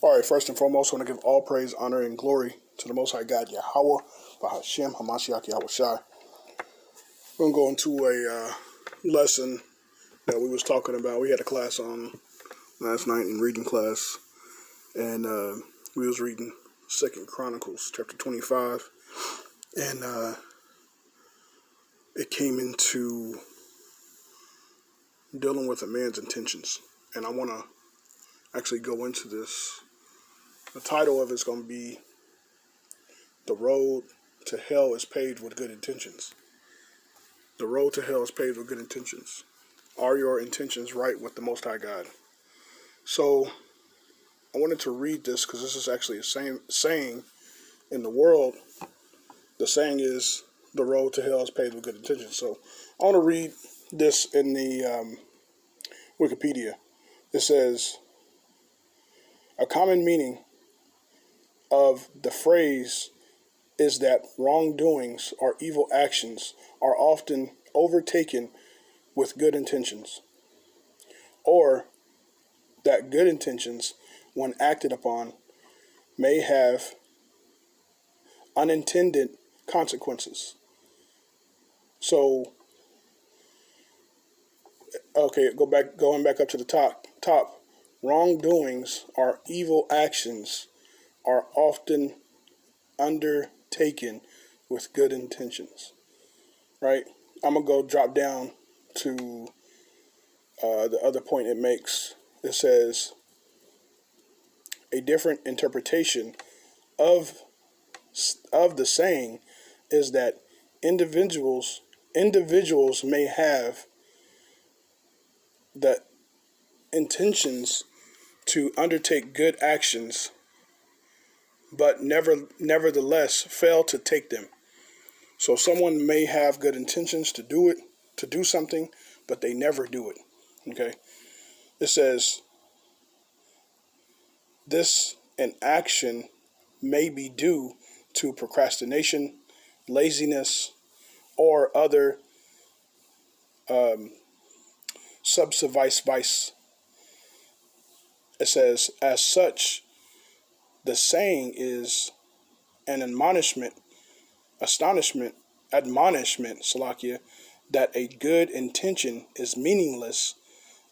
All right, first and foremost, I want to give all praise, honor, and glory to the Most High God, Yahweh, Bahashem, Hamashiach, Yahweh Shai. We're going to go into a lesson that we was talking about. We had a class on last night in reading class, and we was reading 2 Chronicles, chapter 25, and it came into dealing with a man's intentions. And I want to actually go into this. The title of it is going to be The Road to Hell is Paved with Good Intentions. The road to hell is paved with good intentions. Are your intentions right with the Most High God? So I wanted to read this because this is actually a saying in the world. The saying is, the road to hell is paved with good intentions. So I want to read this in the Wikipedia. It says, a common meaning of the phrase is that wrongdoings or evil actions are often overtaken with good intentions, or that good intentions, when acted upon, may have unintended consequences. So, okay, going back up to the top. Wrongdoings or evil actions are often undertaken with good intentions, right? I'm gonna go drop down to the other point it makes. It says a different interpretation of the saying is that individuals may have the intentions to undertake good actions, but nevertheless fail to take them. So someone may have good intentions to do something, but they never do it. Okay? It says this an action may be due to procrastination, laziness, or other subservice vice. It says, as such, the saying is an admonishment, Salakia, that a good intention is meaningless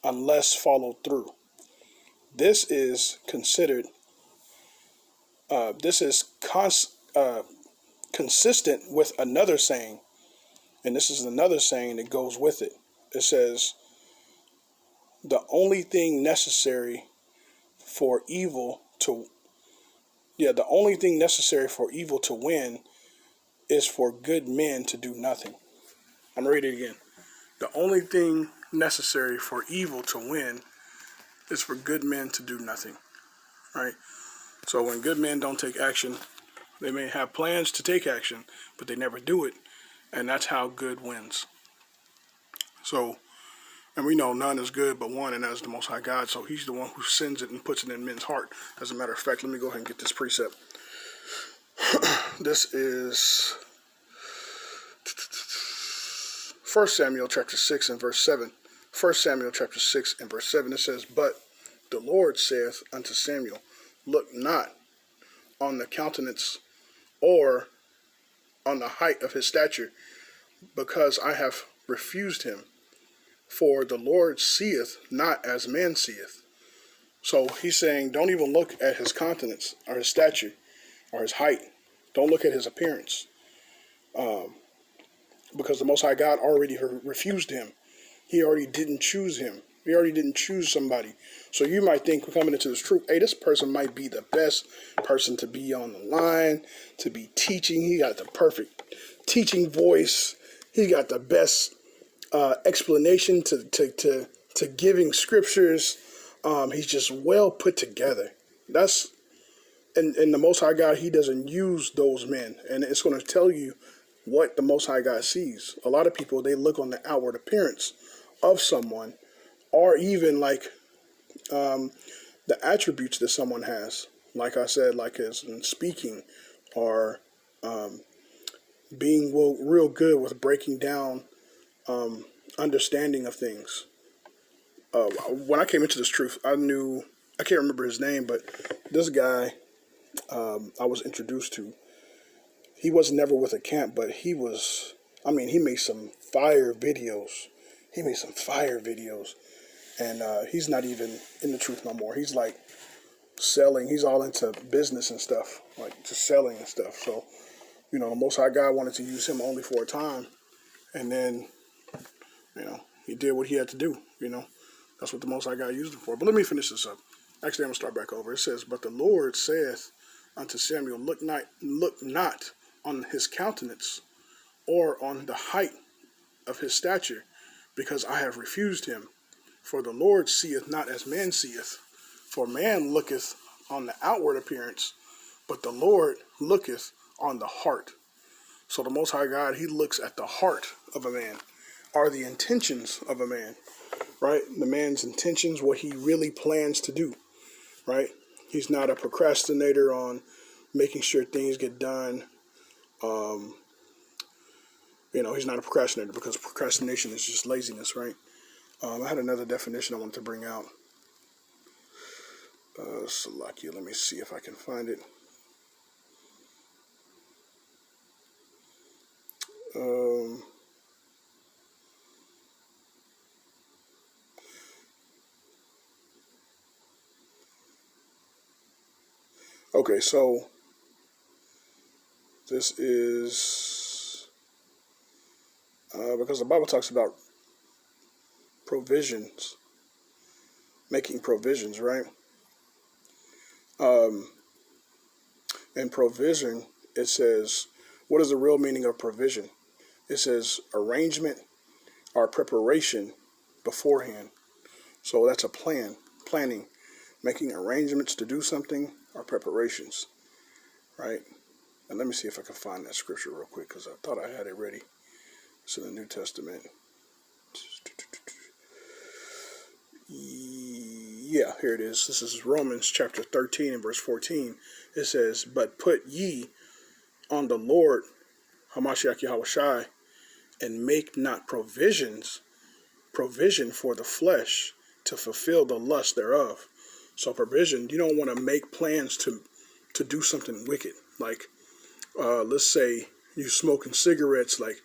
unless followed through. This is considered. This is consistent with another saying, and this is another saying that goes with it. It says, the only thing necessary for evil to win is for good men to do nothing. I'm reading it again. The only thing necessary for evil to win is for good men to do nothing. Right? So when good men don't take action, they may have plans to take action, but they never do it. And that's how good wins. So, and we know none is good but one, and that is the Most High God. So he's the one who sends it and puts it in men's heart. As a matter of fact, let me go ahead and get this precept. This is 1 Samuel chapter 6 and verse 7. 1 Samuel chapter 6 and verse 7, it says, but the Lord saith unto Samuel, look not on the countenance or on the height of his stature, because I have refused him. For the Lord seeth not as man seeth. So he's saying, don't even look at his countenance or his stature or his height. Don't look at his appearance. Because the Most High God already refused him. He already didn't choose him. He already didn't choose somebody. So you might think, coming into this truth, hey, this person might be the best person to be on the line, to be teaching. He got the perfect teaching voice. He got the best explanation to giving scriptures. He's just well put together. And the Most High God, he doesn't use those men. And it's going to tell you what the Most High God sees. A lot of people, they look on the outward appearance of someone, or even like the attributes that someone has. Like I said, like as in speaking, or being real good with breaking down understanding of things. When I came into this truth, I knew I can't remember his name, but this guy I was introduced to, he was never with a camp, but he was, I mean, he made some fire videos. He made some fire videos. And he's not even in the truth no more. He's like selling. He's all into business and stuff, like just selling and stuff. So, you know, the Most High God wanted to use him only for a time. And then, you know, he did what he had to do, you know. That's what the Most High God used him for. But let me finish this up. Actually, I'm going to start back over. It says, "But the Lord saith unto Samuel, look not on his countenance or on the height of his stature, because I have refused him. For the Lord seeth not as man seeth. For man looketh on the outward appearance, but the Lord looketh on the heart." So the Most High God, he looks at the heart of a man, are the intentions of a man, right? The man's intentions, what he really plans to do, right? He's not a procrastinator on making sure things get done. You know, he's not a procrastinator, because procrastination is just laziness, right? I had another definition I wanted to bring out. Salakia, let me see if I can find it. Okay, so this is because the Bible talks about provisions, making provisions, right? And provision, it says, what is the real meaning of provision? It says arrangement or preparation beforehand. So that's a plan, planning, making arrangements to do something or preparations, right? And let me see if I can find that scripture real quick, because I thought I had it ready. It's in the New Testament. Yeah, here it is. This is Romans chapter 13 and verse 14. It says, "But put ye on the Lord Hamashiach Yahushai, and make not provision for the flesh to fulfill the lust thereof." So provision, you don't want to make plans to do something wicked. Like, let's say you smoking cigarettes. Like,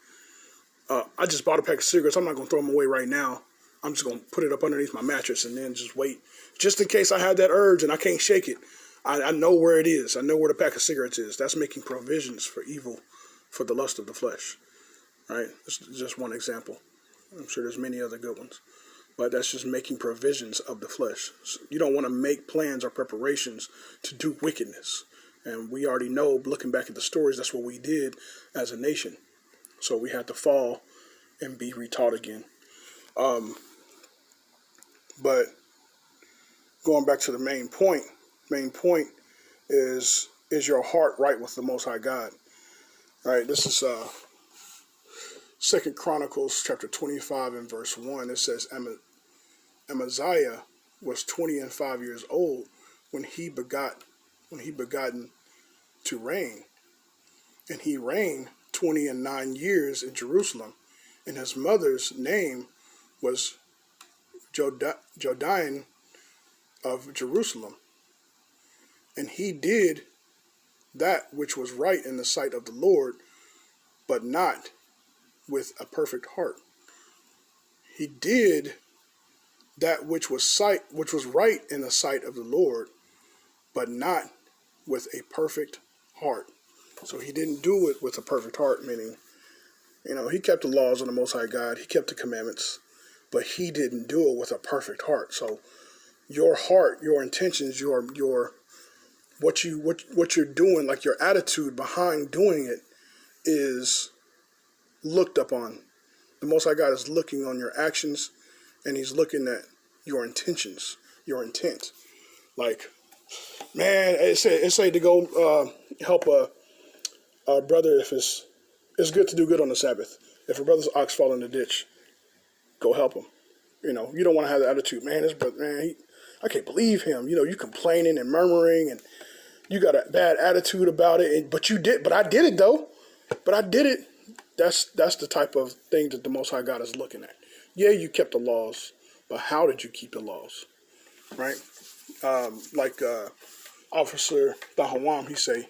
I just bought a pack of cigarettes. I'm not going to throw them away right now. I'm just going to put it up underneath my mattress and then just wait. Just in case I have that urge and I can't shake it. I know where it is. I know where the pack of cigarettes is. That's making provisions for evil, for the lust of the flesh. Right? It's just one example. I'm sure there's many other good ones. But that's just making provisions of the flesh. So you don't want to make plans or preparations to do wickedness. And we already know, looking back at the stories, that's what we did as a nation. So we had to fall and be retaught again. But going back to the main point is your heart right with the Most High God? Right? This is 2 Chronicles chapter 25 and verse 1. It says, Amaziah was 25 years old when he begotten to reign, and he reigned 29 years in Jerusalem, and his mother's name was Jodian of Jerusalem. And he did that which was right in the sight of the Lord, but not with a perfect heart. He did that which was right in the sight of the Lord, but not with a perfect heart. So he didn't do it with a perfect heart, meaning, you know, he kept the laws of the Most High God, he kept the commandments, but he didn't do it with a perfect heart. So your heart, your intentions, your what you're doing, like your attitude behind doing it, is looked upon. The Most High God is looking on your actions, and he's looking at your intentions, your intent. Like, man, it's say to go help a brother if it's good to do good on the Sabbath. If a brother's ox fall in the ditch, go help him. You know, you don't want to have the attitude, man, this brother, man, I can't believe him. You know, you complaining and murmuring, and you got a bad attitude about it. But I did it though. But I did it. That's the type of thing that the Most High God is looking at. Yeah, you kept the laws, but how did you keep the laws? Right? like Officer Dahawam, he say,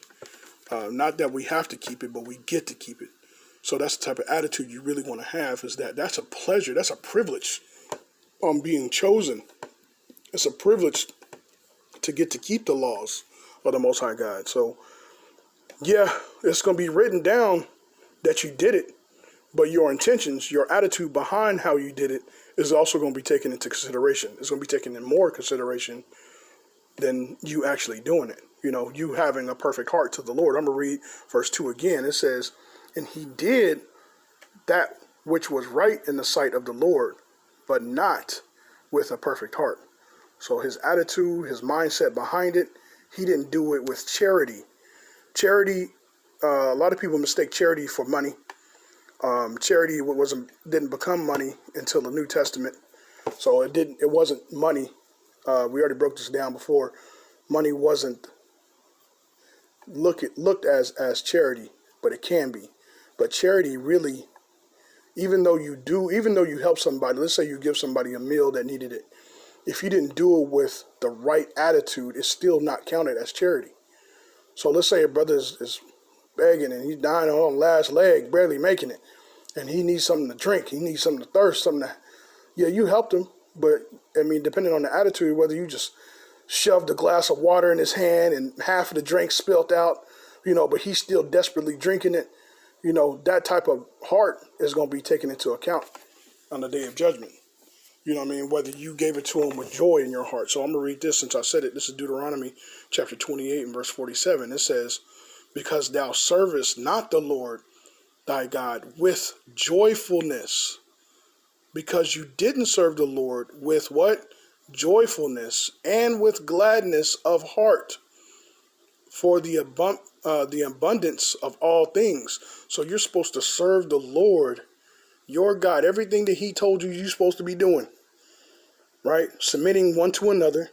not that we have to keep it, but we get to keep it. So that's the type of attitude you really want to have, is that's a pleasure, that's a privilege on being chosen. It's a privilege to get to keep the laws of the Most High God. So, yeah, it's going to be written down that you did it, but your intentions, your attitude behind how you did it is also going to be taken into consideration. It's going to be taken in more consideration than you actually doing it. You know, you having a perfect heart to the Lord. I'm going to read verse 2 again. It says, and he did that which was right in the sight of the Lord, but not with a perfect heart. So his attitude, his mindset behind it, he didn't do it with charity. Charity, a lot of people mistake charity for money. Charity didn't become money until the New Testament. So it wasn't money. We already broke this down before. Money wasn't looked as charity, but it can be. But charity really, even though you help somebody, let's say you give somebody a meal that needed it, if you didn't do it with the right attitude, it's still not counted as charity. So let's say a brother is begging and he's dying on last leg, barely making it, and he needs something to drink, he needs something to thirst, yeah, you helped him, but I mean, depending on the attitude, whether you just shoved a glass of water in his hand and half of the drink spilt out, but he's still desperately drinking it, that type of heart is going to be taken into account on the day of judgment. You know what I mean? Whether you gave it to him with joy in your heart. So I'm going to read this since I said it. This is Deuteronomy chapter 28 and verse 47. It says, because thou servest not the Lord thy God with joyfulness, because you didn't serve the Lord with what? Joyfulness and with gladness of heart for the abundance of all things. So you're supposed to serve the Lord, your God. Everything that he told you you're supposed to be doing. Right? Submitting one to another,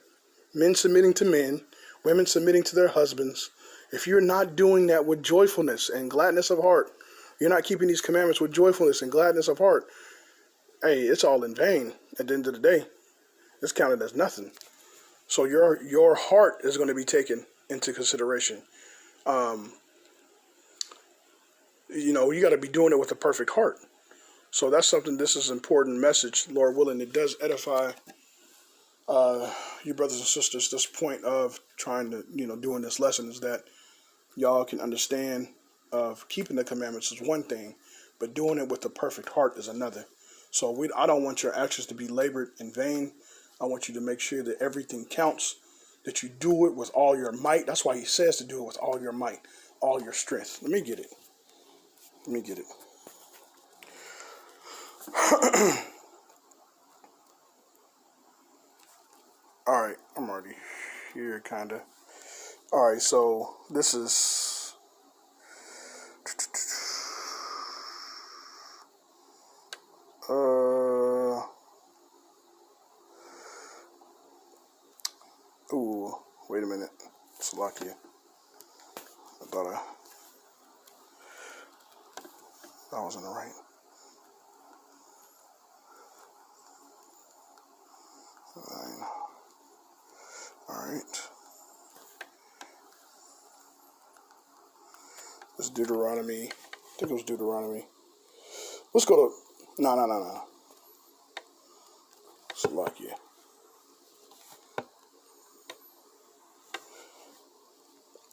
men submitting to men, women submitting to their husbands. If you're not doing that with joyfulness and gladness of heart, you're not keeping these commandments with joyfulness and gladness of heart, hey, it's all in vain at the end of the day. It's counted as nothing. So your heart is going to be taken into consideration. You got to be doing it with a perfect heart. So that's something, this is an important message, Lord willing. It does edify you brothers and sisters. This point of trying to, doing this lesson is that y'all can understand of keeping the commandments is one thing, but doing it with the perfect heart is another. So I don't want your actions to be labored in vain. I want you to make sure that everything counts, that you do it with all your might. That's why he says to do it with all your might, all your strength. Let me get it. All right, I'm already here, kind of. All right, so this is... Ooh, wait a minute. Salakia. I thought I was in the right. All right. This is Deuteronomy. I think it was Deuteronomy. Let's go to... No. Salakia.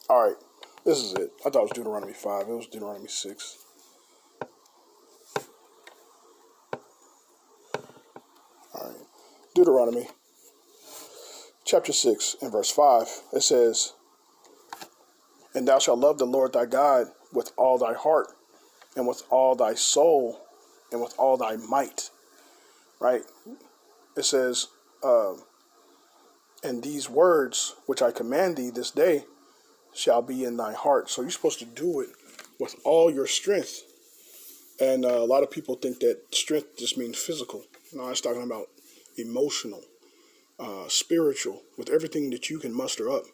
All right. This is it. I thought it was Deuteronomy 5. It was Deuteronomy 6. All right. Deuteronomy chapter 6 and verse 5. It says, and thou shalt love the Lord thy God with all thy heart and with all thy soul and with all thy might. Right? It says, and these words which I command thee this day shall be in thy heart. So you're supposed to do it with all your strength. And a lot of people think that strength just means physical. No, it's talking about emotional, spiritual, with everything that you can muster up.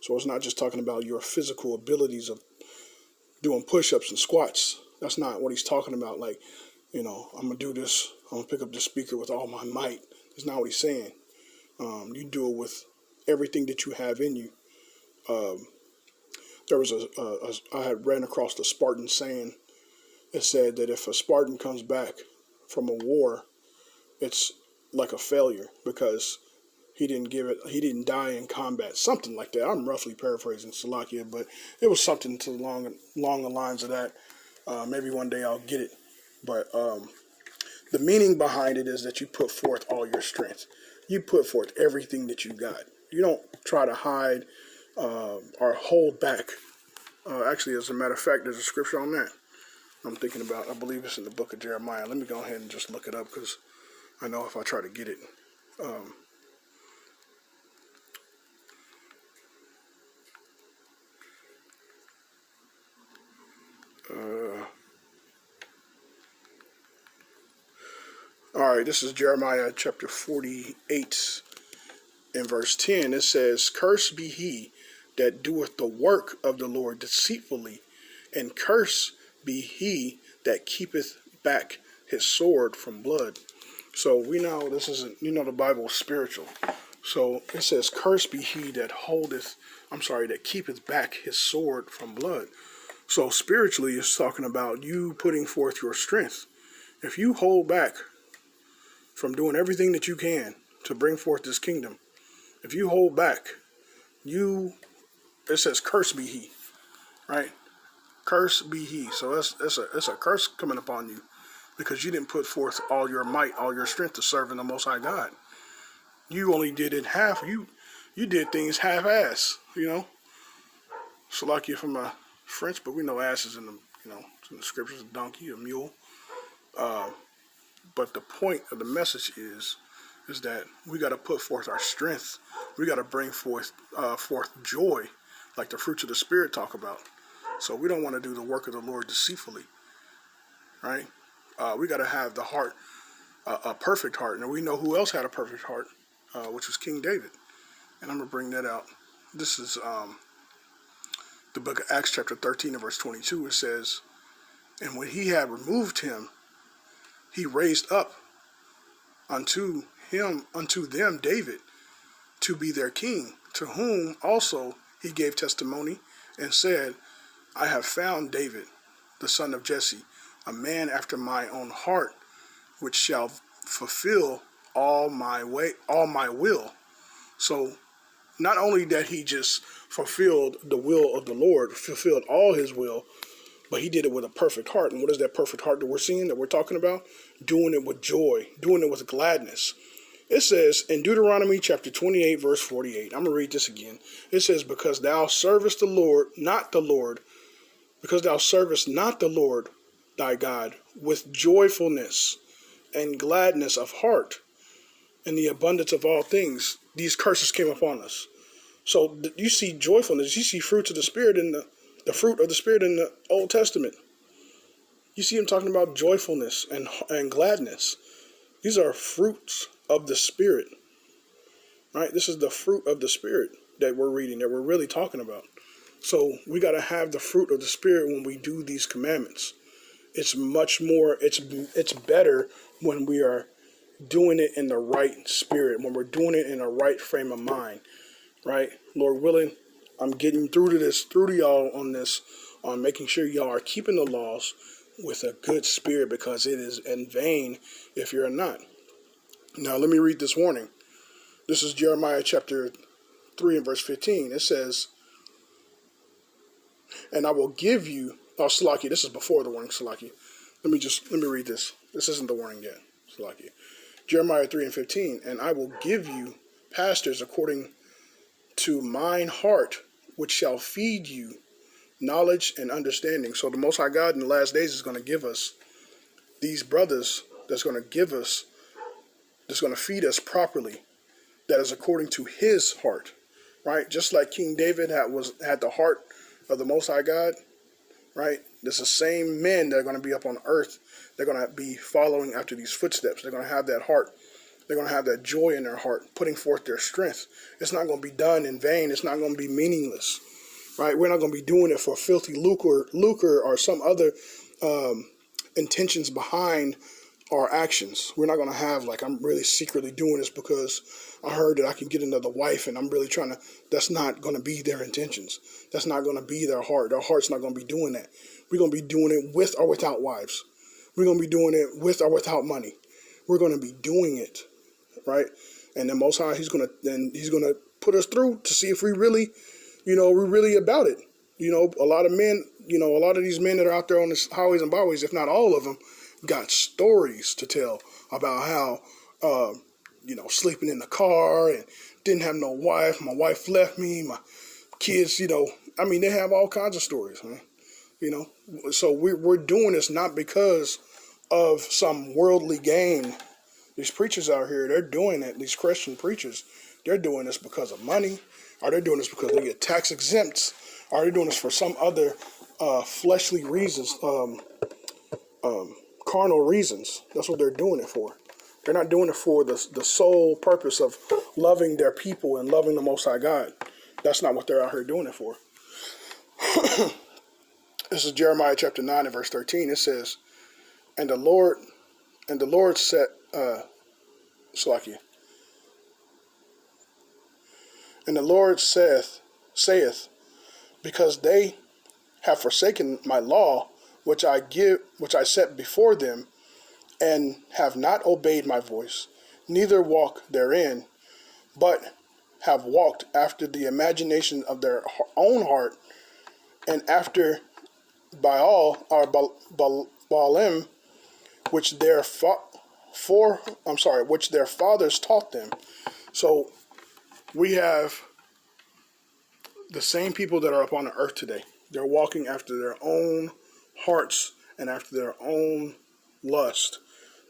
So it's not just talking about your physical abilities of doing push-ups and squats. That's not what he's talking about. Like, I'm going to do this. I'm going to pick up this speaker with all my might. That's not what he's saying. You do it with everything that you have in you. There was I had ran across the Spartan saying. It said that if a Spartan comes back from a war, it's like a failure because he didn't die in combat, something like that. I'm roughly paraphrasing Salakia, but it was something to along the lines of that. Maybe one day I'll get it, but the meaning behind it is that you put forth all your strength. You put forth everything that you got. You don't try to hide or hold back. Actually, as a matter of fact, there's a scripture on that I'm thinking about. I believe it's in the book of Jeremiah. Let me go ahead and just look it up because I know if I try to get it. All right, this is Jeremiah chapter 48 and verse 10. It says, "Cursed be he that doeth the work of the Lord deceitfully, and cursed be he that keepeth back his sword from blood." So we know this isn't, the Bible is spiritual. So it says, "Cursed be he that that keepeth back his sword from blood." So spiritually, it's talking about you putting forth your strength. If you hold back from doing everything that you can to bring forth this kingdom, if you hold back, it says, "Cursed be he," right? Cursed be he. So it's a curse coming upon you because you didn't put forth all your might, all your strength to serve in the Most High God. You only did it half. You did things half-ass. Salakia from my French, but we know ass is in the scriptures, a donkey, a mule. But the point of the message is that we got to put forth our strength. We got to bring forth joy, like the fruits of the Spirit talk about. So we don't want to do the work of the Lord deceitfully, right? We got to have the heart, a perfect heart. And we know who else had a perfect heart, which was King David. And I'm going to bring that out. This is the book of Acts chapter 13 and verse 22. It says, "And when he had removed him, he raised up unto them David to be their king, to whom also he gave testimony and said, I have found David, the son of Jesse, a man after my own heart, which shall fulfill all my will." So not only that he just fulfilled the will of the Lord, fulfilled all his will, but he did it with a perfect heart. And what is that perfect heart that we're seeing, that we're talking about? Doing it with joy, doing it with gladness. It says in Deuteronomy chapter 28, verse 48, I'm going to read this again. It says, because thou servest not the Lord thy God with joyfulness and gladness of heart and the abundance of all things, these curses came upon us. So you see joyfulness, you see fruits of the Spirit in the fruit of the Spirit in the Old Testament. You see him talking about joyfulness and gladness. These are fruits of the Spirit, right? This is the fruit of the Spirit that we're reading, that we're really talking about. So we got to have the fruit of the Spirit when we do these commandments. It's much more, it's better when we are doing it in the right spirit, when we're doing it in the right frame of mind, right? Lord willing, I'm getting through to y'all on this, on making sure y'all are keeping the laws with a good spirit, because it is in vain if you're not. Now let me read this warning. This is Jeremiah chapter 3 and verse 15. It says, "And I will give you," Salaki, this is before the warning, Salaki. Let me read this. This isn't the warning yet, Salaki. Jeremiah 3 and 15, "And I will give you pastors according to mine heart, which shall feed you knowledge and understanding." So the Most High God in the last days is going to give us these brothers that's going to feed us properly, that is according to his heart, right? Just like King David had the heart of the Most High God, right? There's the same men that are going to be up on earth. They're going to be following after these footsteps. They're going to have that heart. They're going to have that joy in their heart, putting forth their strength. It's not going to be done in vain. It's not going to be meaningless, right? We're not going to be doing it for filthy lucre or some other intentions behind our actions. We're not going to have like, I'm really secretly doing this because I heard that I can get another wife and I'm really trying to. That's not going to be their intentions. That's not going to be their heart. Their heart's not going to be doing that. We're going to be doing it with or without wives. We're going to be doing it with or without money. We're going to be doing it, right? And then Most High, He's going to put us through to see if we really, we're really about it. A lot of men, a lot of these men that are out there on the highways and byways, if not all of them, got stories to tell about how, sleeping in the car and didn't have no wife. My wife left me. My kids, they have all kinds of stories, man. So we're doing this not because of some worldly gain. These preachers out here, they're doing it. These Christian preachers, they're doing this because of money. Or they're doing this because they get tax exempts. Or they're doing this for some other fleshly reasons, carnal reasons. That's what they're doing it for. They're not doing it for the sole purpose of loving their people and loving the Most High God. That's not what they're out here doing it for. This is Jeremiah chapter 9 and verse 13. It says, And the Lord said, Salakia. And the Lord saith, because they have forsaken my law, which I set before them, and have not obeyed my voice, neither walk therein, but have walked after the imagination of their own heart, and after Baal or Baalim, which their fathers taught them. So we have the same people that are upon the earth today. They're walking after their own hearts and after their own lust.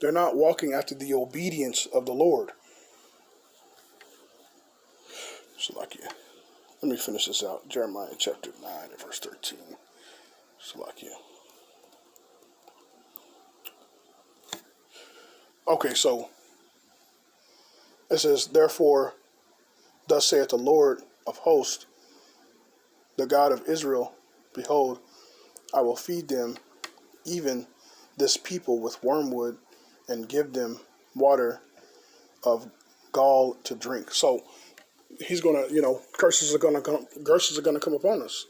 They're not walking after the obedience of the Lord. Salakia. Let me finish this out. Jeremiah chapter 9 and verse 13. Salakia. Okay, so it says, Therefore, thus saith the Lord of hosts, the God of Israel, Behold, I will feed them, even this people, with wormwood, and give them water of gall to drink. So He's gonna, curses are gonna come upon us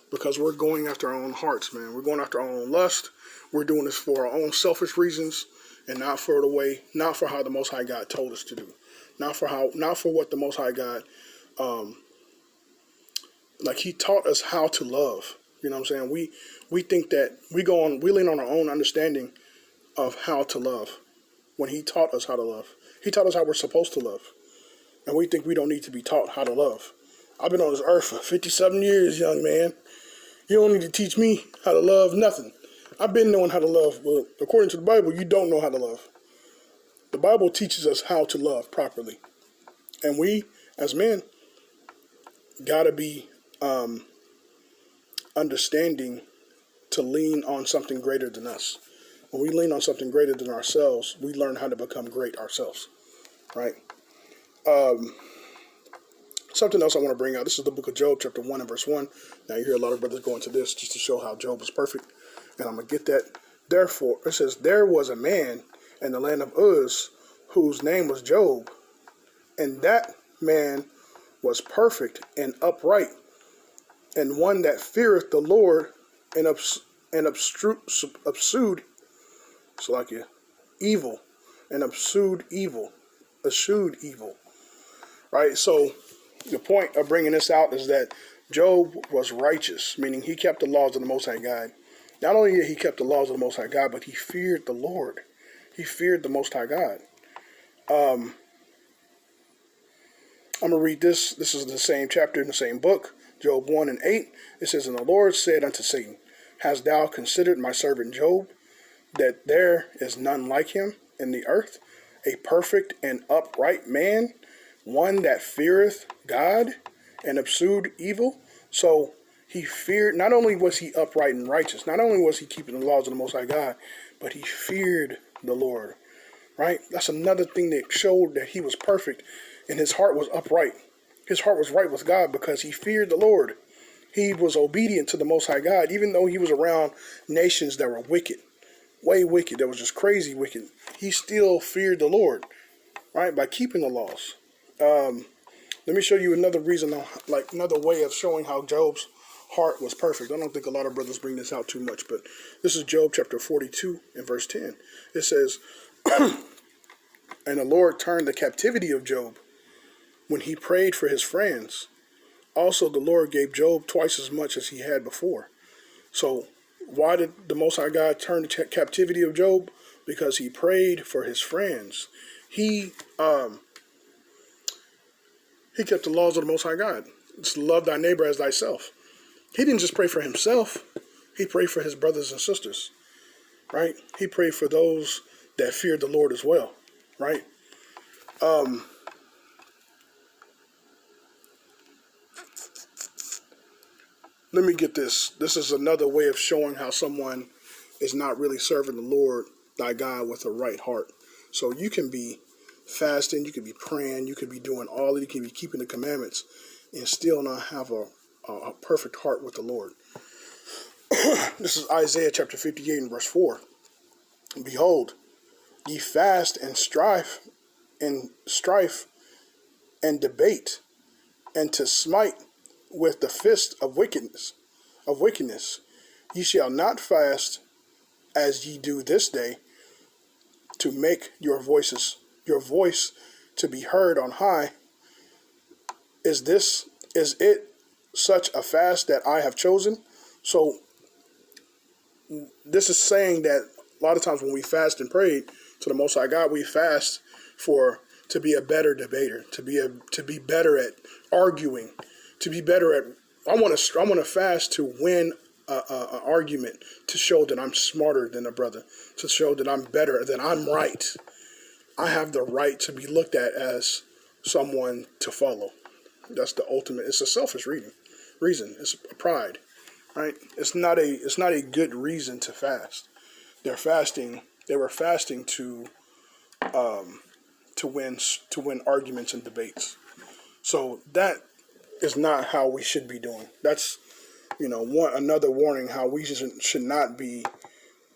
because we're going after our own hearts, man. We're going after our own lust. We're doing this for our own selfish reasons, and not for how the Most High God told us to do, not for what the Most High God, He taught us how to love. You know what I'm saying? We think that we lean on our own understanding of how to love when He taught us how to love. He taught us how we're supposed to love. And we think we don't need to be taught how to love. I've been on this earth for 57 years, young man. You don't need to teach me how to love nothing. I've been knowing how to love. Well, according to the Bible, you don't know how to love. The Bible teaches us how to love properly. And we, as men, gotta be understanding to lean on something greater than us. When we lean on something greater than ourselves, we learn how to become great ourselves, right? Something else I want to bring out. This is the book of Job, chapter 1 and verse 1. Now you hear a lot of brothers go into this just to show how Job was perfect. And I'm going to get that. Therefore, it says, There was a man in the land of Uz whose name was Job. And that man was perfect and upright, and one that feareth the Lord and eschewed evil, and eschewed evil. Right? So the point of bringing this out is that Job was righteous, meaning he kept the laws of the Most High God. Not only did he kept the laws of the Most High God, but he feared the Lord. He feared the Most High God. I'm going to read this. This is the same chapter in the same book, Job 1 and 8. It says, And the Lord said unto Satan, Hast thou considered my servant Job, that there is none like him in the earth, a perfect and upright man, one that feareth God and eschewed evil? So he feared, not only was he upright and righteous, not only was he keeping the laws of the Most High God, but he feared the Lord, right? That's another thing that showed that he was perfect and his heart was upright. His heart was right with God because he feared the Lord. He was obedient to the Most High God, even though he was around nations that were wicked. way wicked, that was just crazy wicked, he still feared the Lord, right, by keeping the laws. Let me show you another reason, like another way of showing how Job's heart was perfect. I don't think a lot of brothers bring this out too much, but this is Job chapter 42 and verse 10. It says, and the Lord turned the captivity of Job when he prayed for his friends. Also, the Lord gave Job twice as much as he had before. So why did the Most High God turn the captivity of Job? Because he prayed for his friends. He kept the laws of the Most High God. It's love thy neighbor as thyself. He didn't just pray for himself. He prayed for his brothers and sisters, right? He prayed for those that feared the Lord as well, right? Let me get this. This is another way of showing how someone is not really serving the Lord thy God with a right heart. So you can be fasting, you could be praying, you could be doing all that, you can be keeping the commandments and still not have a perfect heart with the Lord. This is Isaiah chapter 58 and verse 4. Behold, ye fast and strife and debate, and to smite with the fist of wickedness. Ye shall not fast as ye do this day, to make your voice to be heard on high. Is it such a fast that I have chosen? So this is saying that a lot of times when we fast and pray to the Most High God, we fast to be a better debater, to be better at arguing, to be better at. I want to fast to win an argument, to show that I'm smarter than a brother, to show that I'm better, that I'm right. I have the right to be looked at as someone to follow. That's the ultimate. It's a selfish reason. It's a pride, right? It's not a good reason to fast. They were fasting to win arguments and debates. So that is not how we should be doing. That's another warning how we should not be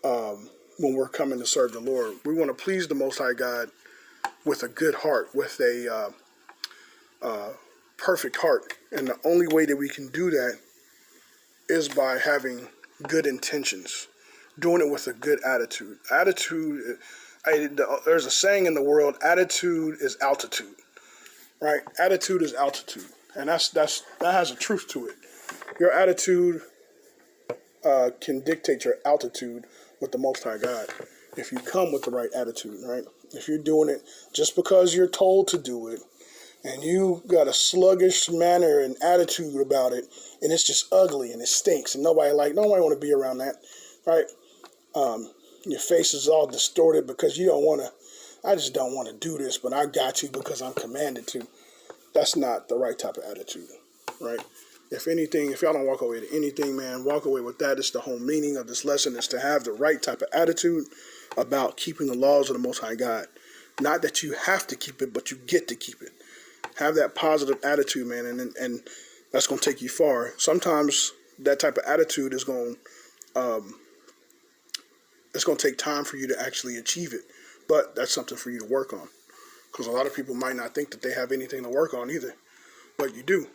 when we're coming to serve the Lord. We want to please the Most High God with a good heart, with a perfect heart, and the only way that we can do that is by having good intentions, doing it with a good attitude. There's a saying in the world: attitude is altitude, right? Attitude is altitude, and that has a truth to it. Your attitude can dictate your altitude with the Most High God if you come with the right attitude, right? If you're doing it just because you're told to do it, and you got a sluggish manner and attitude about it, and it's just ugly and it stinks, and nobody want to be around that, right? Your face is all distorted because you don't want to. I just don't want to do this, but I got to because I'm commanded to. That's not the right type of attitude, right? If anything, if y'all don't walk away to anything, man, walk away with that. It's the whole meaning of this lesson, is to have the right type of attitude about keeping the laws of the Most High God. Not that you have to keep it, but you get to keep it. Have that positive attitude, man, and that's going to take you far. Sometimes that type of attitude is it's going to take time for you to actually achieve it, but that's something for you to work on, because a lot of people might not think that they have anything to work on either, but you do.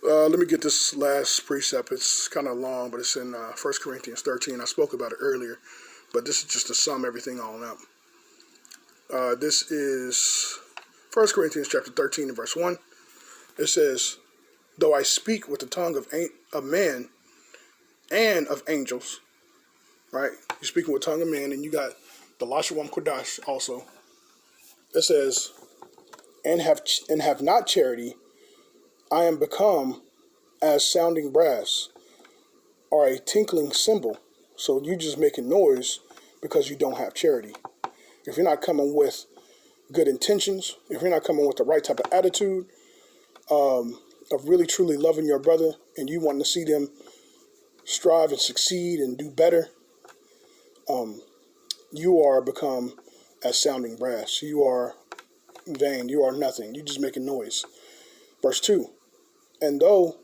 Let me get this last precept. It's kind of long, but it's in 1 Corinthians 13. I spoke about it earlier, but this is just to sum everything all up. This is 1 Corinthians chapter 13 and verse 1. It says, though I speak with the tongue of man and of angels, right? You're speaking with tongue of man, and you got the Lashawam Kodash also. It says, and have not charity, I am become as sounding brass or a tinkling cymbal. So you just making noise because you don't have charity. If you're not coming with good intentions, if you're not coming with the right type of attitude of really truly loving your brother, and you want to see them strive and succeed and do better, you are become as sounding brass. You are vain. You are nothing. You're just making noise. Verse 2, and though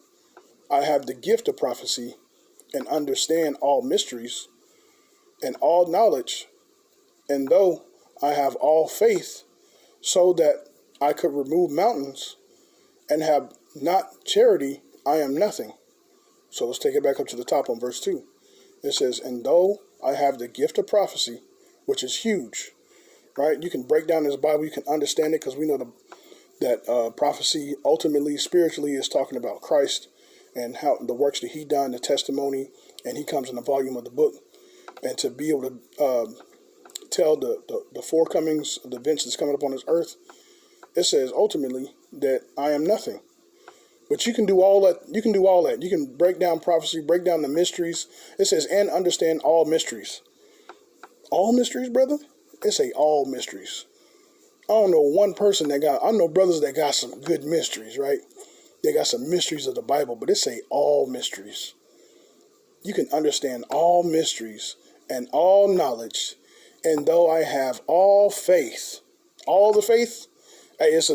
I have the gift of prophecy and understand all mysteries and all knowledge, and though I have all faith, so that I could remove mountains, and have not charity, I am nothing. So let's take it back up to the top on verse 2. It says, and though I have the gift of prophecy, which is huge, right? You can break down this Bible, you can understand it, because we know that prophecy ultimately, spiritually, is talking about Christ and how the works that he done, the testimony, and he comes in the volume of the book. And to be able to tell the forecomings, the events that's coming up on this earth, it says ultimately that I am nothing. But you can do all that. You can do all that. You can break down prophecy, break down the mysteries. It says, and understand all mysteries. All mysteries, brother? It say all mysteries. I don't know one person I know brothers that got some good mysteries, right? They got some mysteries of the Bible, but it say all mysteries. You can understand all mysteries and all knowledge, and though I have all faith, all the faith. Hey, it's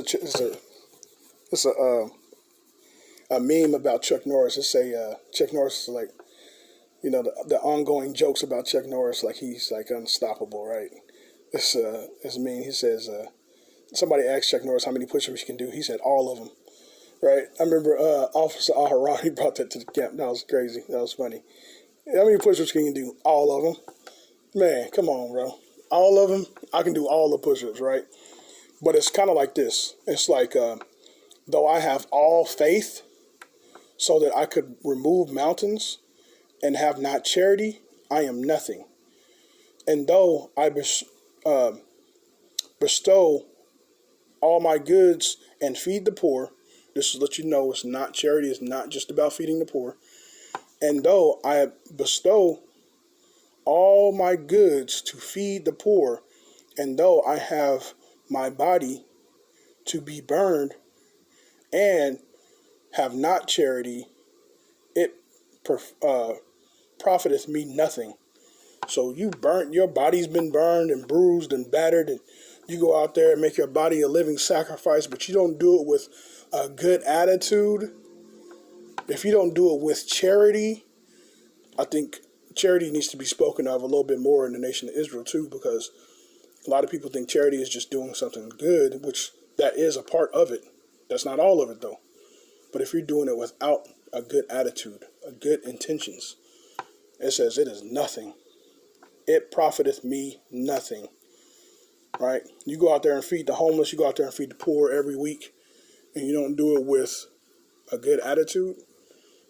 a meme about Chuck Norris. It say Chuck Norris is like, you know, the ongoing jokes about Chuck Norris, like he's like unstoppable, right? It's mean. He says somebody asked Chuck Norris how many push-ups he can do. He said all of them, right? I remember Officer Aharon, he brought that to the camp. That was crazy. That was funny. How many push-ups can you do? All of them. Man, come on, bro. All of them. I can do all the push-ups, right? But it's kind of like this. It's like, though I have all faith, so that I could remove mountains, and have not charity, I am nothing. And though I bestow all my goods and feed the poor, this is let you know it's not charity, it's not just about feeding the poor. And though I bestow all my goods to feed the poor, and though I have my body to be burned, and have not charity, it profiteth me nothing. So your body's been burned and bruised and battered, and you go out there and make your body a living sacrifice, but you don't do it with a good attitude. If you don't do it with charity, I think charity needs to be spoken of a little bit more in the nation of Israel too, because a lot of people think charity is just doing something good, which that is a part of it. That's not all of it though. But if you're doing it without a good attitude, a good intentions, it says it is nothing. It profiteth me nothing. Right? You go out there and feed the homeless, you go out there and feed the poor every week, and you don't do it with a good attitude,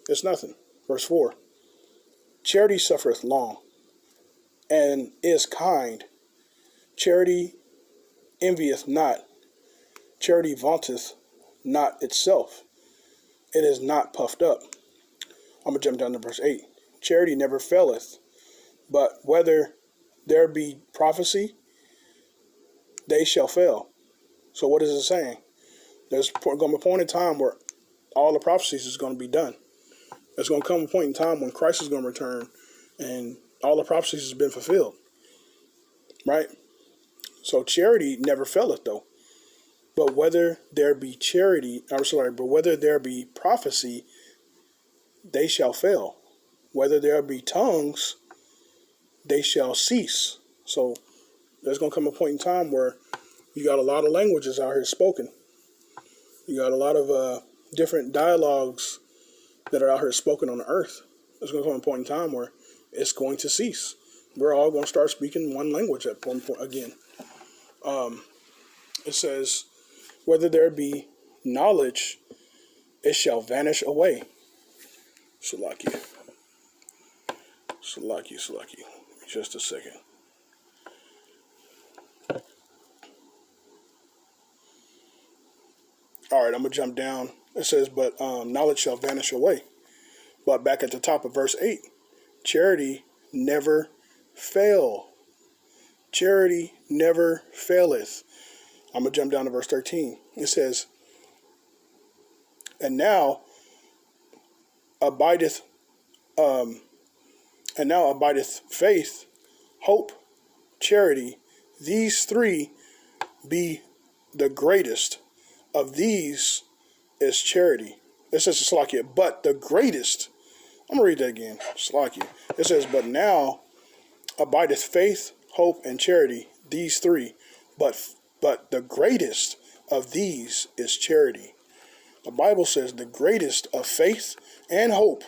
it's nothing. Verse 4. Charity suffereth long, and is kind. Charity envieth not. Charity vaunteth not itself. It is not puffed up. I'm going to jump down to verse 8. Charity never faileth, but whether there be prophecy, they shall fail. So what is it saying? There's going to be a point in time where all the prophecies is going to be done. There's going to come a point in time when Christ is going to return and all the prophecies has been fulfilled. Right? So charity never faileth though. But whether there be but whether there be prophecy, they shall fail. Whether there be tongues, they shall cease. So there's going to come a point in time where you got a lot of languages out here spoken. You got a lot of different dialogues that are out here spoken on the earth. There's going to come a point in time where it's going to cease. We're all going to start speaking one language at one point again. It says, whether there be knowledge, it shall vanish away. Salaki. Just a second. All right, I'm going to jump down. It says, but knowledge shall vanish away. But back at the top of verse 8, charity never fail. Charity never faileth. I'm going to jump down to verse 13. It says, and now abideth faith, hope, charity. These three be the greatest. Of these is charity. It says Slakia, but the greatest. I'm going to read that again. Slakia. It says, but now abideth faith, hope, and charity, these three, but the greatest of these is charity. The Bible says the greatest of faith and hope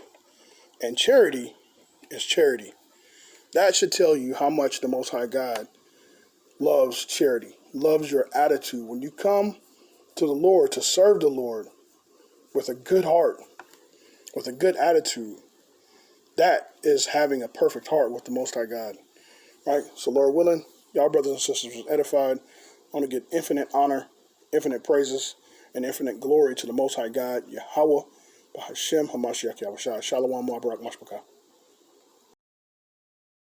and charity is charity. That should tell you how much the Most High God loves charity, loves your attitude. When you come to the Lord to serve the Lord with a good heart, with a good attitude, that is having a perfect heart with the Most High God. Right? So Lord willing, y'all brothers and sisters was edified. I want to give infinite honor, infinite praises, and infinite glory to the Most High God, Yahweh, Bahashem, Hamashiach, Yahushua, Shalom, Ma'abarak, Mashpaka.